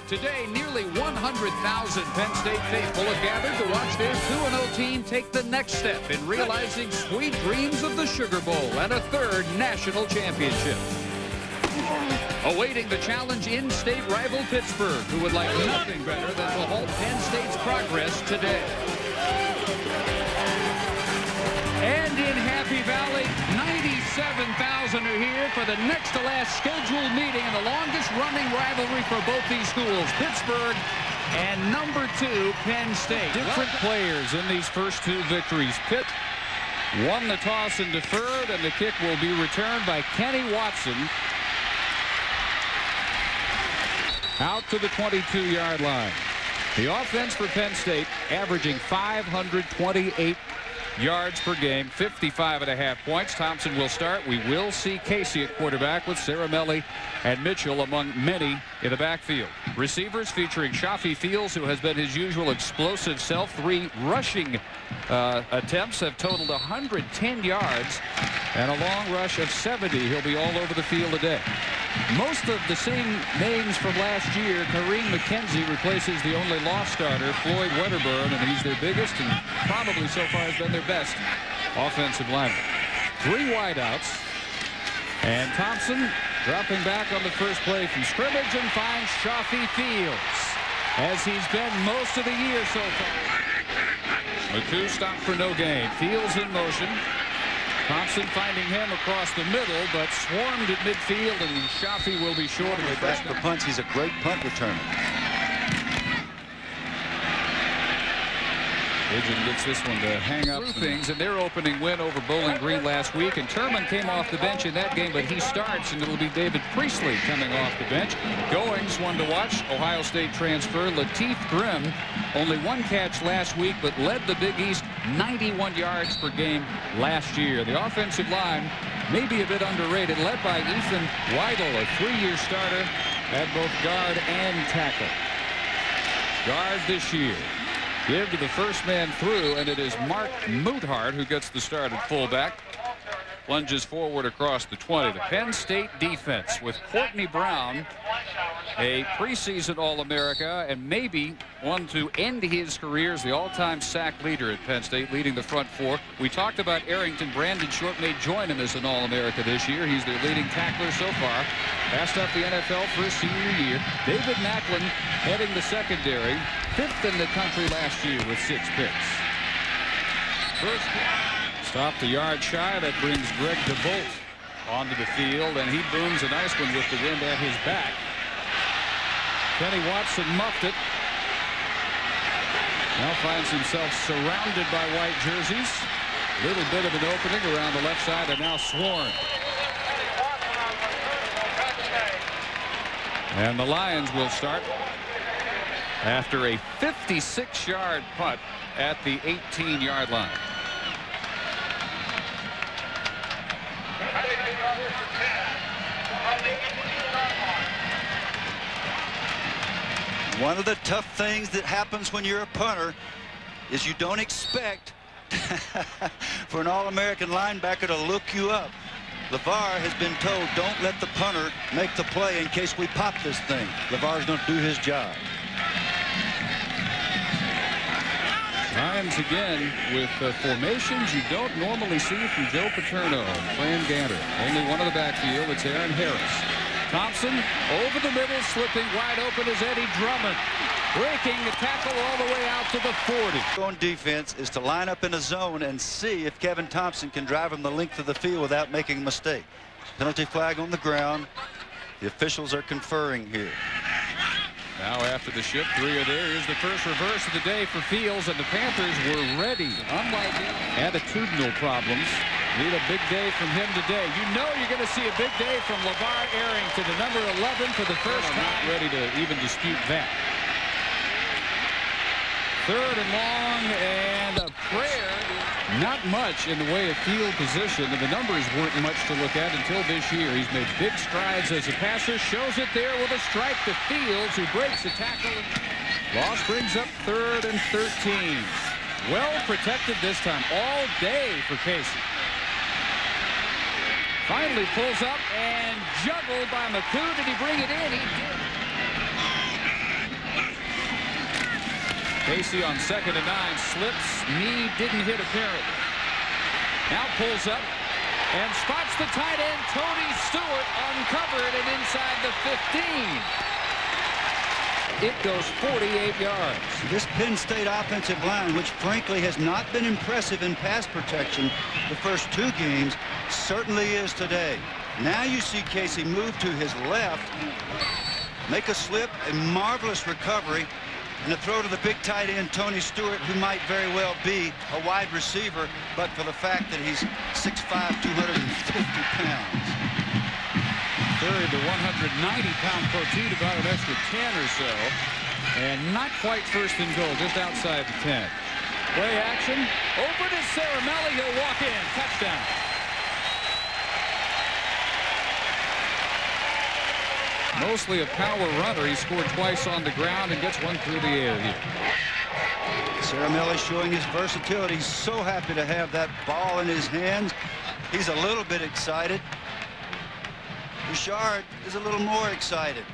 Today, nearly 100,000 Penn State faithful have gathered to watch their 2-0 team take the next step in realizing sweet dreams of the Sugar Bowl and a third national championship. Awaiting the challenge in-state rival Pittsburgh, who would like nothing better than to halt Penn State's progress today. And in Happy Valley, 97,000 are here for the next-to-last scheduled meeting in the longest-running rivalry for both these schools, Pittsburgh and number 2, Penn State. Different players in these first 2 victories. Pitt won the toss and deferred, and the kick will be returned by Kenny Watson out to the 22-yard line. The offense for Penn State averaging 528 yards per game, 55.5 points. Thompson will start. We will see Casey at quarterback with Saramelli and Mitchell among many in the backfield. Receivers featuring Shafi Fields, who has been his usual explosive self. 3 rushing attempts have totaled 110 yards and a long rush of 70. He'll be all over the field today. Most of the same names from last year. Kareem McKenzie replaces the only lost starter, Floyd Wedderburn, and he's their biggest and probably so far has been their best offensive lineman. 3 wideouts, and Thompson dropping back on the first play from scrimmage and finds Shafi Fields, as he's been most of the year so far. McCoo stopped for no gain. Fields in motion. Thompson finding him across the middle, but swarmed at midfield, and Shafi will be short of the back for punts. He's a great punt returner. Pigeon gets this one to hang up things in their opening win over Bowling Green last week, and Turman came off the bench in that game, but he starts, and it'll be David Priestley coming off the bench. Goings, one to watch. Ohio State transfer Lateef Grimm, only 1 catch last week, but led the Big East 91 yards per game last year. The offensive line may be a bit underrated, led by Ethan Weidel, a 3-year starter at both guard and tackle. Guard this year. Give to the first man through, and it is Mark Muthart who gets the start at fullback. Lunges forward across the 20. The Penn State defense with Courtney Brown, a preseason All-America, and maybe one to end his career as the all-time sack leader at Penn State, leading the front 4. We talked about Arrington. Brandon Short may join him as an All-America this year. He's their leading tackler so far. Passed up the NFL for his senior year. David Macklin heading the secondary, 5th in the country last year with 6 picks. First stopped a yard shy. That brings Greg DeBolt onto the field, and he booms a nice one with the wind at his back. Kenny Watson muffed it. Now finds himself surrounded by white jerseys. Little bit of an opening around the left side, and now swarmed. And the Lions will start after a 56-yard punt at the 18-yard line. One of the tough things that happens when you're a punter is you don't expect for an All-American linebacker to look you up. Lavar has been told, don't let the punter make the play in case we pop this thing. Lavar's going to do his job. Lions again with formations you don't normally see from Joe Paterno. Fran Ganter, only one of the backfield. It's Aaron Harris. Thompson over the middle, slipping wide open is Eddie Drummond, breaking the tackle all the way out to the 40. On defense is to line up in a zone and see if Kevin Thompson can drive him the length of the field without making a mistake. Penalty flag on the ground. The officials are conferring here. Now after the shift, 3 are there. Here's the first reverse of the day for Fields, and the Panthers were ready. Unlike attitudinal problems, need a big day from him today. You know you're going to see a big day from Lavar Arrington, the number 11 for the first time. Not ready to even dispute that. 3rd and long, and a prayer. Not much in the way of field position, and the numbers weren't much to look at until this year. He's made big strides as a passer, shows it there with a strike to Fields, who breaks the tackle. Loss brings up 3rd and 13. Well protected this time, all day for Casey. Finally pulls up and juggled by McCoo. Did he bring it in? He did. Casey on 2nd and 9 slips. Knee didn't hit apparently. Now pulls up and spots the tight end Tony Stewart uncovered and inside the 15. It goes 48 yards. This Penn State offensive line, which frankly has not been impressive in pass protection the first 2 games, certainly is today. Now you see Casey move to his left, make a slip, a marvelous recovery, and a throw to the big tight end Tony Stewart, who might very well be a wide receiver, but for the fact that he's 6'5", 250 pounds. Third to 190-pound Poteet, about an extra 10 or so. And not quite first and goal, just outside the 10. Play action. Open is Ceramelli. He'll walk in. Touchdown. Mostly a power runner. He scored twice on the ground and gets one through the air here. Ceramelli showing his versatility. He's so happy to have that ball in his hands. He's a little bit excited. Bouchard is a little more excited.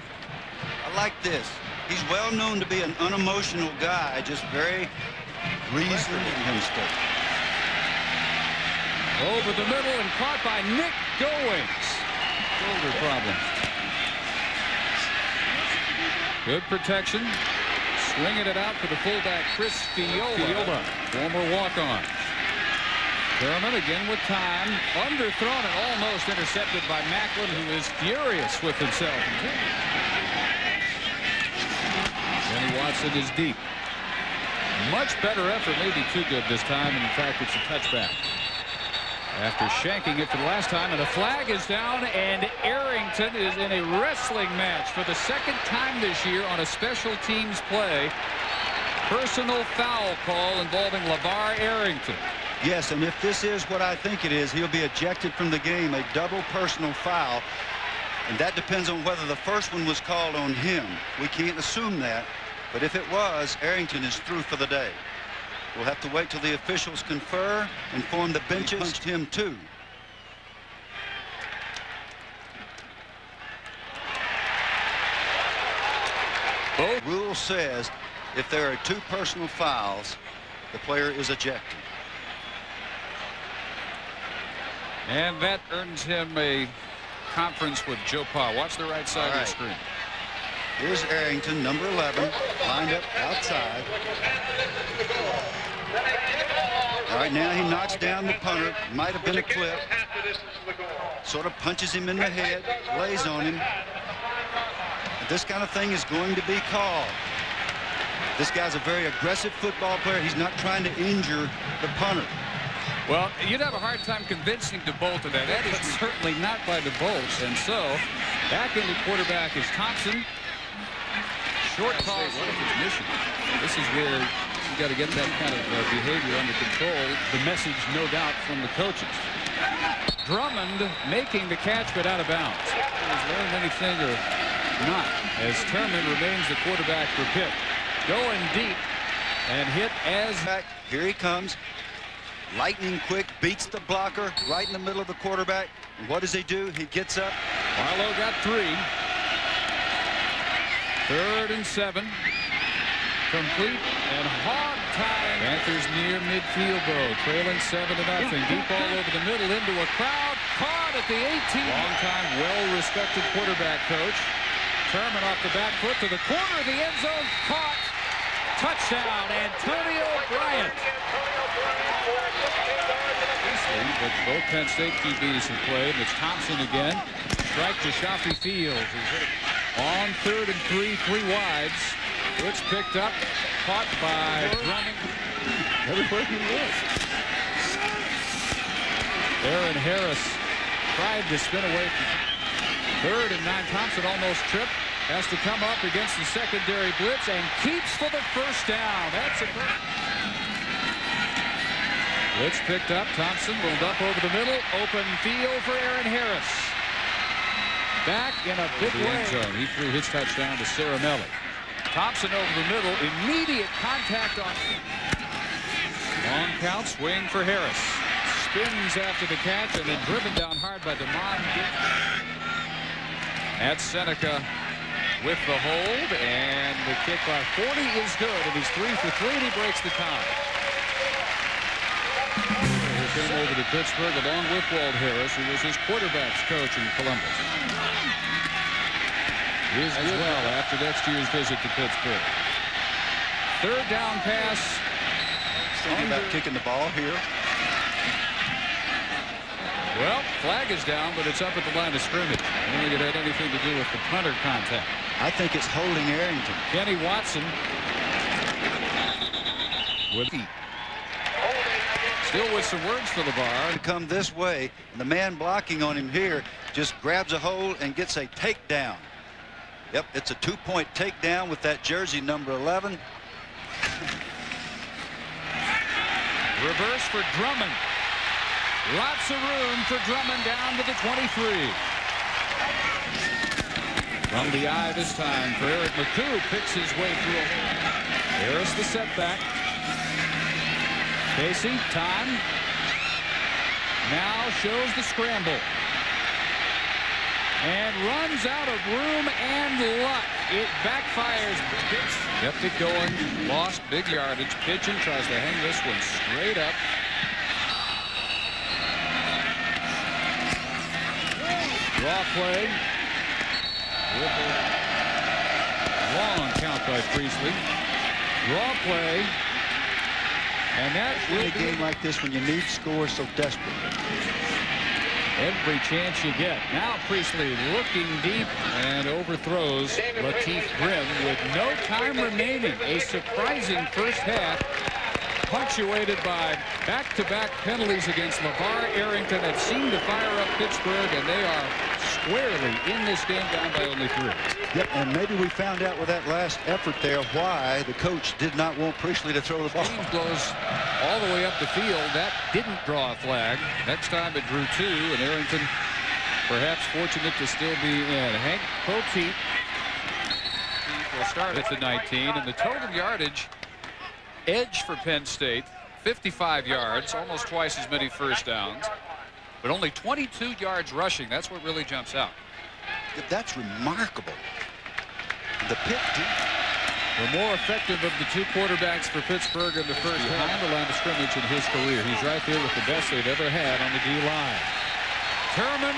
I like this. He's well known to be an unemotional guy, just very reasonable in Penn State. Over the middle and caught by Nick Goings. Shoulder problem. Good protection. Swinging it out for the fullback Chris Fiola, former walk-on. Drummond again with time. Underthrown and almost intercepted by Macklin, who is furious with himself. Kenny Watson is deep. Much better effort, maybe too good this time. In fact, it's a touchback. After shanking it for the last time, and a flag is down, and Arrington is in a wrestling match for the 2nd time this year on a special teams play. Personal foul call involving Lavar Arrington. Yes, and if this is what I think it is, he'll be ejected from the game, a double personal foul. And that depends on whether the first one was called on him. We can't assume that, but if it was, Arrington is through for the day. We'll have to wait till the officials confer, inform the benches. Punched him too. Both rule says if there are 2 personal fouls, the player is ejected. And that earns him a conference with Joe Pa. Watch the right side of the screen. Here's Arrington, number 11, lined up outside. All right, now he knocks down the punter. Might have been a clip. Sort of punches him in the head, lays on him. This kind of thing is going to be called. This guy's a very aggressive football player. He's not trying to injure the punter. Well, you'd have a hard time convincing DeBolt of that. That is certainly not by DeBolt. And so, back in the quarterback is Thompson. Short toss. What is his mission? This is where you got to get that kind of behavior under control. The message, no doubt, from the coaches. Drummond making the catch, but out of bounds. Has learned anything or not, as Terman remains the quarterback for Pitt. Going deep and hit as... Here he comes. Lightning quick, beats the blocker right in the middle of the quarterback. And what does he do? He gets up. Barlow got 3. 3rd and 7. Complete and hog time. Panthers near midfield though, trailing 7-0. Deep ball over the middle into a crowd. Caught at the 18. Long-time, well-respected quarterback coach. Terman off the back foot to the corner of the end zone. Caught. Touchdown, Antonio Bryant. But both Penn State QBs have played. It's Thompson again. Strike to Shafi Fields. On 3rd and 3, 3 wides. It's picked up, caught by Drummond. Everywhere he was. Aaron Harris tried to spin away from 3rd and 9. Thompson almost tripped. Has to come up against the secondary blitz and keeps for the first down. That's a blitz picked up. Thompson rolled up over the middle. Open field for Aaron Harris. Back in a big way. End zone. He threw his touchdown to Ceramelli. Thompson over the middle. Immediate contact on. Long count. Swing for Harris. Spins after the catch and then driven down hard by DeMond. At Seneca. with the hold, and the kick by 40 is good, and he's 3 for 3, and he breaks the tie. He came over to Pittsburgh along with Walt Harris, who was his quarterback's coach in Columbus. He is good well after next year's visit to Pittsburgh. Third down pass. Thinking about kicking the ball here. Well, flag is down, but it's up at the line of scrimmage. I don't think it had anything to do with the punter contact. I think it's holding Arrington. Kenny Watson still with some words for Lavar. To come this way, and the man blocking on him here just grabs a hold and gets a takedown. Yep, it's a 2-point takedown with that jersey number 11. Reverse for Drummond. Lots of room for Drummond down to the 23. From the eye this time for Eric McCoo, picks his way through. Harris the setback. Casey, time. Now shows the scramble. And runs out of room and luck. It backfires. Kept it going. Lost big yardage. Pigeon tries to hang this one straight up. Draw play. Long count by Priestley. Draw play. And that will in a game like this when you need scores so desperately. Every chance you get. Now Priestley looking deep and overthrows Latif Grimm with no time remaining. A surprising first half, punctuated by back-to-back penalties against Lavar Arrington that seem to fire up Pittsburgh, and they are squarely in this game, down by only 3. Yep, and maybe we found out with that last effort there why the coach did not want Priestley to throw the ball. James goes all the way up the field. That didn't draw a flag. Next time it drew 2, and Arrington perhaps fortunate to still be in. Hank Poteet will start at the 19, and the total yardage edge for Penn State, 55 yards, almost twice as many first downs, but only 22 yards rushing. That's what really jumps out. That's remarkable. The Pitt The more effective of the 2 quarterbacks for Pittsburgh in the first behind the line of scrimmage in his career. He's right there with the best they've ever had on the D-line. Terman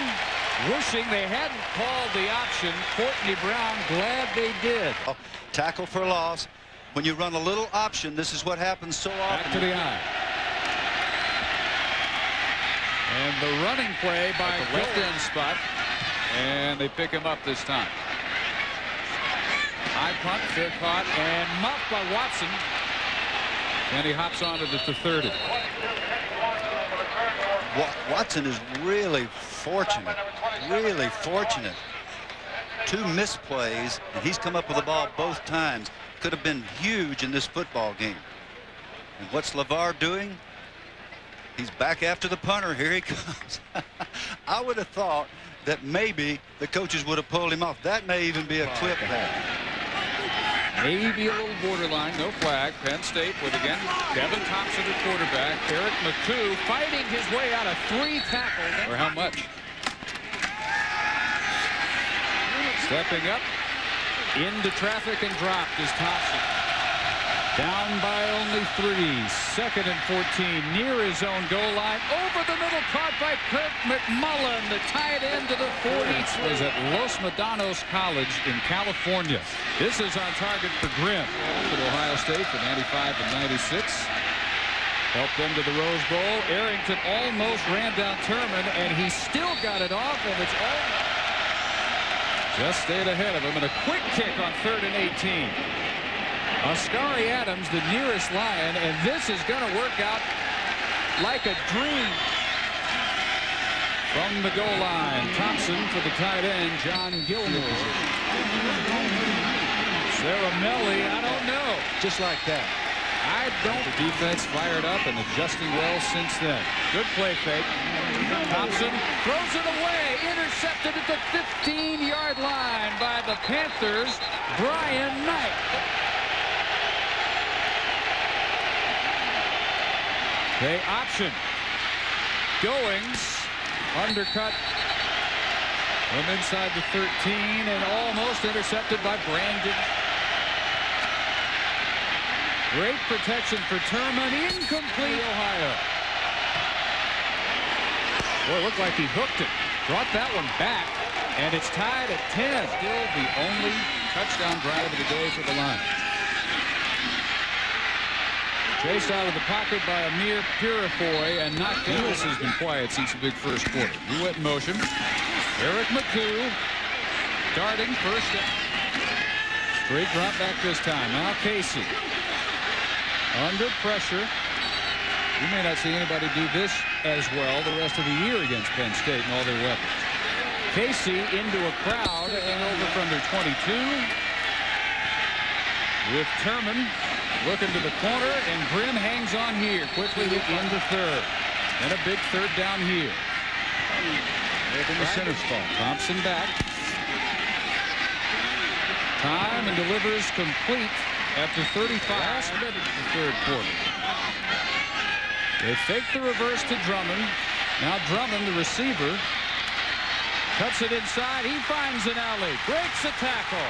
wishing they hadn't called the option. Courtney Brown glad they did. Oh, tackle for loss. When you run a little option, this is what happens so often. Back to the eye. And the running play by the left end spot. And they pick him up this time. High punt, fair caught, and muffed by Watson. And he hops on to the 30. Watson is really fortunate. Really fortunate. 2 misplays, and he's come up with the ball both times. Could have been huge in this football game. And what's Lavar doing? He's back after the punter. Here he comes. I would have thought that maybe the coaches would have pulled him off. That may even be a clip there. Maybe a little borderline. No flag. Penn State with, again, Devin Thompson at quarterback. Eric McCoo fighting his way out of 3 tackles. Or how much? Stepping up into traffic and dropped is Thompson. Down by only 3. 2nd and 14 near his own goal line. Over the middle, caught by Kirk McMullen, the tight end to the 40. Was at Los Medanos College in California. This is on target for Grimm at Ohio State for 95 and 96. Helped them to the Rose Bowl. Arrington almost ran down Terman, and he still got it off, and it's all just stayed ahead of him. And a quick kick on 3rd and 18. Oscari Adams, the nearest Lion, and this is going to work out like a dream. From the goal line, Thompson for the tight end, John Gilmore. Caramelli, I don't know. Just like that. I don't. The defense fired up and adjusting well since then. Good play fake. Thompson throws it away. Intercepted at the 15-yard line by the Panthers, Brian Knight. They option. Goings undercut From inside the 13 and almost intercepted by Brandon. Great protection for Turman. Incomplete. Ohio. Boy, it looked like he hooked it. Brought that one back. And it's tied at 10. Still the only touchdown drive of the day for the Lions. Chased out of the pocket by Amir Purifoy and knocked down. Lewis has been quiet since the big first quarter. He went in motion. Eric McCoo starting first. Straight drop back this time. Now Casey. Under pressure. You may not see anybody do this as well the rest of the year against Penn State and all their weapons. Casey into a crowd and over from their 22. With Turman looking to the corner, and Grimm hangs on here. Quickly into third. And a big third down here. In the center spot. Thompson back. Time and delivers complete after 35. Last minute of the third quarter. They fake the reverse to Drummond. Now Drummond, the receiver, cuts it inside. He finds an alley. Breaks a tackle.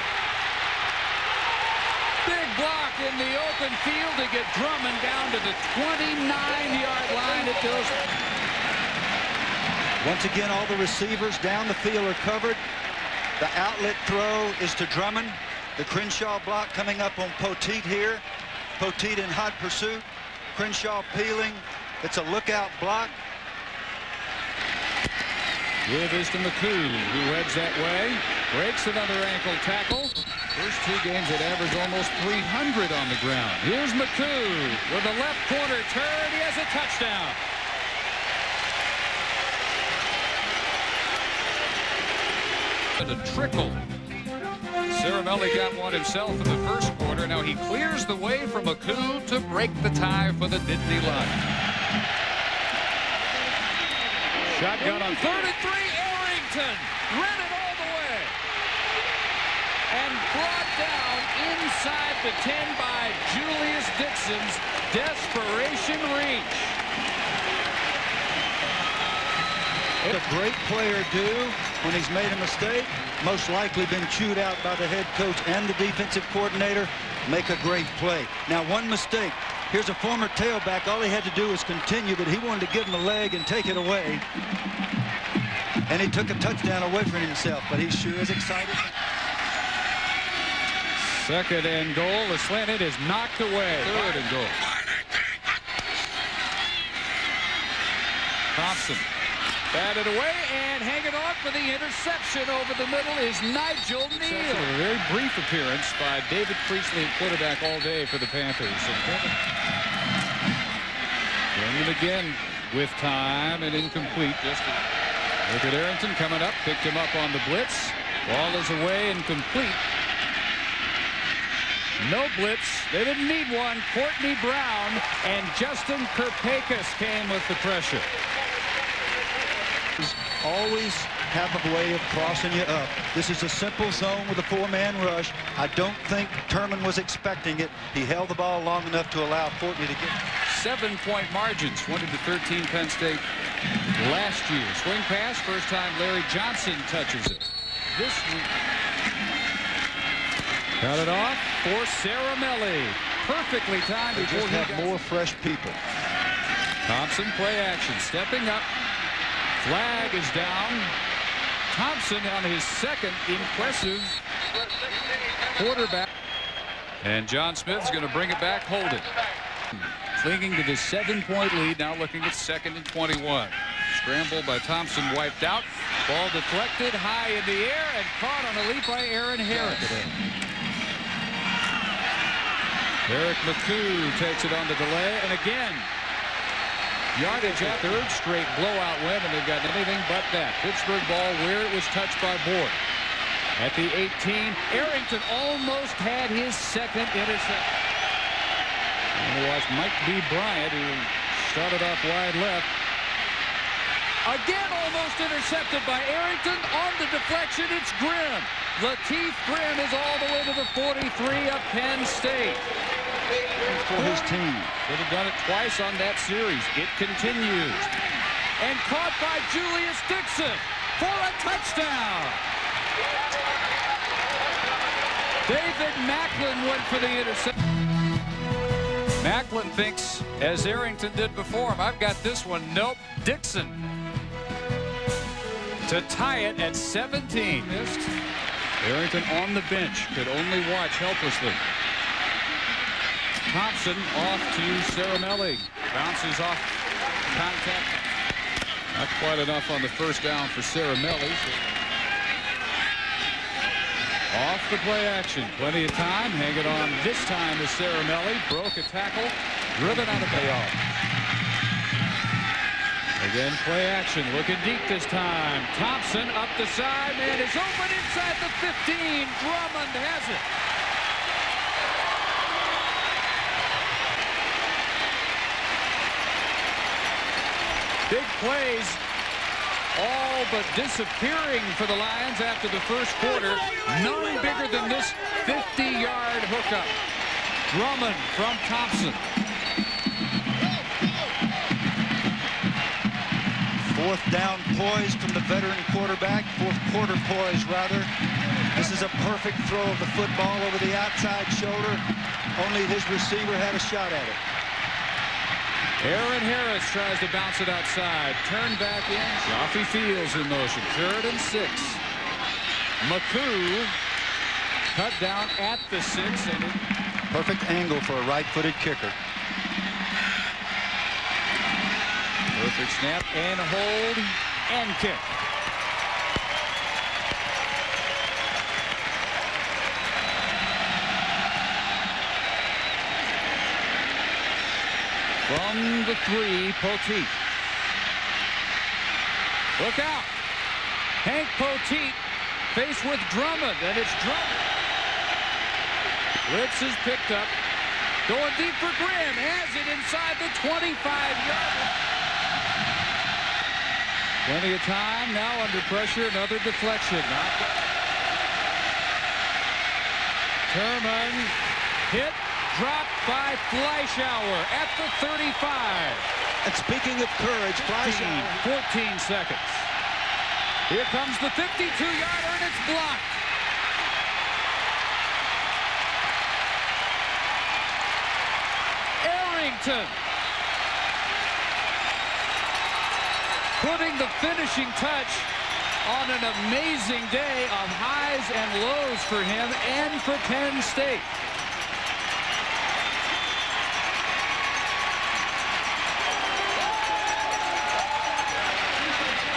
Big block in the open field to get Drummond down to the 29-yard line. It goes. Once again, all the receivers down the field are covered. The outlet throw is to Drummond. The Crenshaw block coming up on Poteet here. Poteet in hot pursuit. Crenshaw peeling. It's a lookout block. Give is to McCoo, who heads that way. Breaks another ankle tackle. First two games that average almost 300 on the ground. Here's McCoo with a left corner turn. He has a touchdown. And a trickle. Caramelli got one himself in the first quarter. Now he clears the way for McCoo to break the tie for the Nittany Lions. Shotgun on 3rd and 3. Arrington ran it all the way. And brought down inside the 10 by Julius Dixon's desperation reach. What a great player do when he's made a mistake. Most likely been chewed out by the head coach and the defensive coordinator. Make a great play. Now one mistake. Here's a former tailback. All he had to do was continue, but he wanted to give him a leg and take it away. And he took a touchdown away from himself, but he sure is excited. 2nd and goal. The slanted is knocked away. 3rd and goal. Thompson batted away and hanging on for the interception over the middle is Nigel Neal. A very brief appearance by David Priestley, quarterback all day for the Panthers. Drummond again with time and incomplete. Just look at Arrington coming up, picked him up on the blitz. Ball is away and complete. No blitz. They didn't need one. Courtney Brown and Justin Kirpakis came with the pressure. Always have a way of crossing you up. This is a simple zone with a 4-man rush. I don't think Turman was expecting it. He held the ball long enough to allow Courtney to get 7-point margins, 20-13 Penn State last year. Swing pass, first time Larry Johnson touches it. This week. Cut it off for Caramelli. Perfectly timed before he have more fresh people. Thompson play action, stepping up. Flag is down. Thompson on his 2nd impressive quarterback. And John Smith's going to bring it back, hold it. Clinging to the 7-point lead, now looking at 2nd and 21. Scramble by Thompson wiped out. Ball deflected high in the air and caught on a leap by Aaron Harris. Eric McCoo takes it on the delay, and again, yardage at 3rd straight blowout win, and they've got anything but that. Pittsburgh ball where it was touched by Board. At the 18, Arrington almost had his 2nd interception. Otherwise, Mike B. Bryant, who started off wide left. Again, almost intercepted by Arrington. On the deflection, it's Grimm. Lateef Grimm is all the way to the 43 of Penn State. For his team. Could have done it twice on that series. It continues. And caught by Julius Dixon. for a touchdown. David Macklin went for the interception. Macklin thinks, as Arrington did before him, I've got this one. Nope. Dixon to tie it at 17. Arrington on the bench, could only watch helplessly. Thompson off to Ceramelli. Bounces off contact. Not quite enough on the first down for Ceramelli. Off the play action. Plenty of time. Hang it on this time is Ceramelli. Broke a tackle. Driven out of payoff. Again, play action. Looking deep this time. Thompson up the side. Man is open inside the 15. Drummond has it. Big plays all but disappearing for the Lions after the first quarter. None bigger than this 50-yard hookup. Drummond from Thompson. Fourth down poise from the veteran quarterback. Fourth quarter poise, rather. This is a perfect throw of the football over the outside shoulder. Only his receiver had a shot at it. Aaron Harris tries to bounce it outside. Turn back in. Joffrey Fields in motion. 3rd and 6. McCoo cut down at the 6. And perfect angle for a right-footed kicker. Perfect snap and hold and kick. From the 3, Poteet. Look out. Hank Poteet faced with Drummond, and it's Drummond. Blitz is picked up. Going deep for Graham. Has it inside the 25-yard line. Plenty of time. Now under pressure. Another deflection. Thurman hit. Dropped by Fleischauer at the 35. And speaking of courage, Fleischauer. 14 seconds. Here comes the 52-yarder, and it's blocked. Arrington putting the finishing touch on an amazing day of highs and lows for him and for Penn State.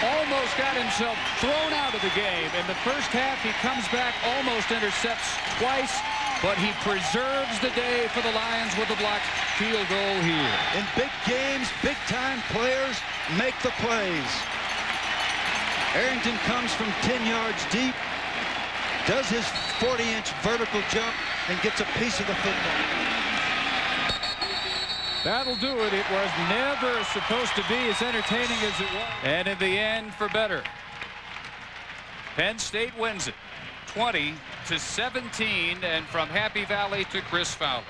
Almost got himself thrown out of the game. In the first half, he comes back, almost intercepts twice, but he preserves the day for the Lions with a blocked field goal here. In big games, big-time players make the plays. Arrington comes from 10 yards deep, does his 40-inch vertical jump, and gets a piece of the football. That'll do it. It was never supposed to be as entertaining as it was. And in the end, for better. Penn State wins it 20-17, and from Happy Valley to Chris Fowler.